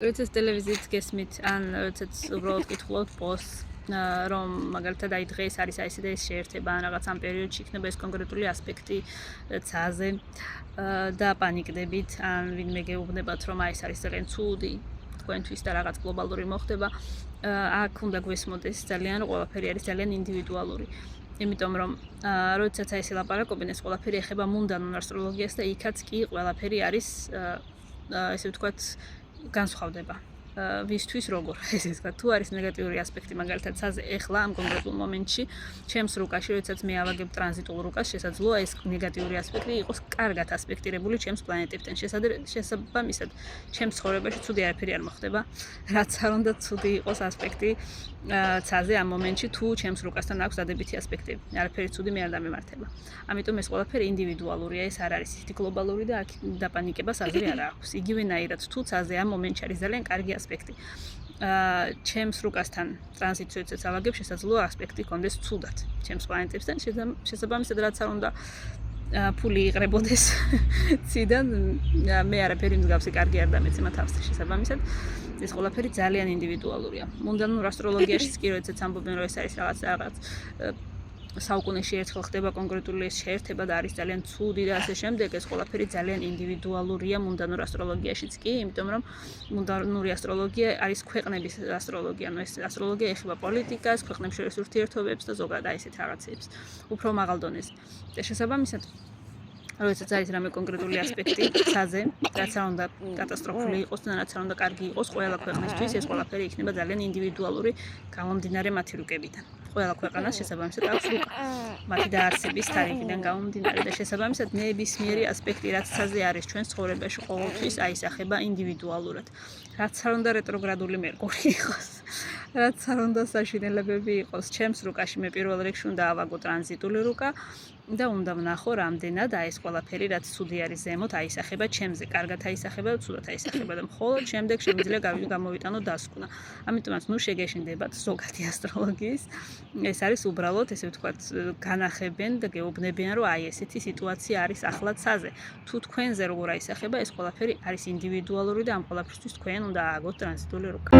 როდესაც ტელევიზიით გესმით, ან როდესაც უბრალოდ კითხულობთ პოსტს, რომ მაგალითად აი დღეს არის აი ეს და ეს შეერთება, ან რაღაც ამ პერიოდში იქნება ეს კონკრეტული ასპექტი ცაზე და პანიკდებით, ან ვინმე გეუბნებათ, რომ აი ეს არის ძალიან ცუდი თქვენთვის და რაღაც გლობალური მოხდება, აქ უნდა გვესმოდეს ძალიან, ყველაფერი არის ძალიან ინდივიდუალური. იმიტომ რომ როდესაც აი ეს ლაპარაკობენ, ეს ყველაფერი ეხება მუნდანურ ასტროლოგიას და იქაც კი ყველაფერი არის ესე ვთქვათ განსხვავდება. ვისთვის როგორ ესე ვთქვათ, თუ არის ნეგატიური ასპექტი მაგალითად ცაზე ახლა ამ კონკრეტულ მომენტში, ჩემს რუკაში, როდესაც მე ავაგებ ტრანზიტულ რუკას, შესაძლოა ეს ნეგატიური ასპექტი იყოს კარგად ასპექტირებული ჩემს პლანეტებთან. შესაბამისად, ჩემს ცხოვრებაში ცუდი არაფერი არ მოხდება, რაც არ უნდა ცუდი იყოს ასპექტი ცაზე ამ მომენტში, თუ ჩემს რუკასთან აქვს დადებითი ასპექტები. არაფერი ცუდი მე არ დამემართება. ამიტომ ეს ყველაფერი ინდივიდუალურია, ეს არ არის ისეთი გლობალური და აქ დაპანიკებას აზრი არ აქვს. იგივენაირად თუ ცაზე ამ მომენტში არის ძალიან კარგი ასპექტი. ჩემს რუკასთან ტრანზიტს როდესაც ავაგებ, შესაძლოა ასპექტი კონდეს ცუდად ჩემს პლანეტებთან, შესაბამისად რაც არ უნდა ფული იყრებოდეს ციდან, მე არაფერი მსგავსი კარგი არ დამეცემა თავს შესაბამისად. ეს ყველაფერი ძალიან ინდივიდუალურია. მუნდანურ ასტროლოგიაშიც კი როდესაც ამბობენ, რომ ეს არის რაღაც საუკუნეში ერთხელ ხდება კონკრეტული ეს შეერთება და არის ძალიან ცუდი და ასე შემდეგ, ეს ყველაფერი ძალიან ინდივიდუალურია მუნდანურ ასტროლოგიაშიც კი, იმიტომ რომ მუნდანური ასტროლოგია არის ქვეყნების ასტროლოგია, ანუ ეს ასტროლოგია ეხება პოლიტიკას, ქვეყნებს შორის ურთიერთობებს და ზოგადად აი ესეთ რაღაცებს, უფრო მაღალ დონეზე. და შესაბამისად როდესაც არის რამე კონკრეტული ასპექტი ცაზე, რაც არ უნდა კატასტროფული იყოს და რაც არ უნდა კარგი იყოს ყველა ქვეყნისთვის, ეს ყველაფერი იქნება ძალიან ინდივიდუალური გამომდინარე მათი რუკებიდან. ყველა ქვეყანას შესაბამისად აქვს რუკა. მათი დაარსების თარიღიდან გამომდინარე და შესაბამისად ნებისმიერი ასპექტი, რაც ცაზე არის ჩვენს ცხოვრებაში ყოველთვის აისახება ინდივიდუალურად. რაც არ უნდა რეტროგრადული მერკური იყოს, რაც არ უნდა საშინელებები იყოს ჩემს რუკაში, მე პირველ რიგში უნდა ავაგო ტრანზიტული რუკა და უნდა ვნახო რამდენად აი ეს ყველაფერი რაც ცუდი არის ზემოთ აისახება ჩემზე, კარგად აისახება და ცუდად აისახება და მხოლოდ შემდეგ შემიძლია გამოვიტანო დასკვნა. ამიტომაც ნუ შეგეშინდებათ ზოგადი ასტროლოგიის, ეს არის უბრალოდ ესე ვთქვათ განახებენ და გეუბნებიან, რომ აი ესეთი სიტუაცია არის ახლა ცაზე. თუ თქვენზე როგორ აისახება, ეს ყველაფერი არის ინდივიდუალური და ამ ყველაფრისთვის თქვენ უნდა ააგოთ ტრანზიტული რუკა.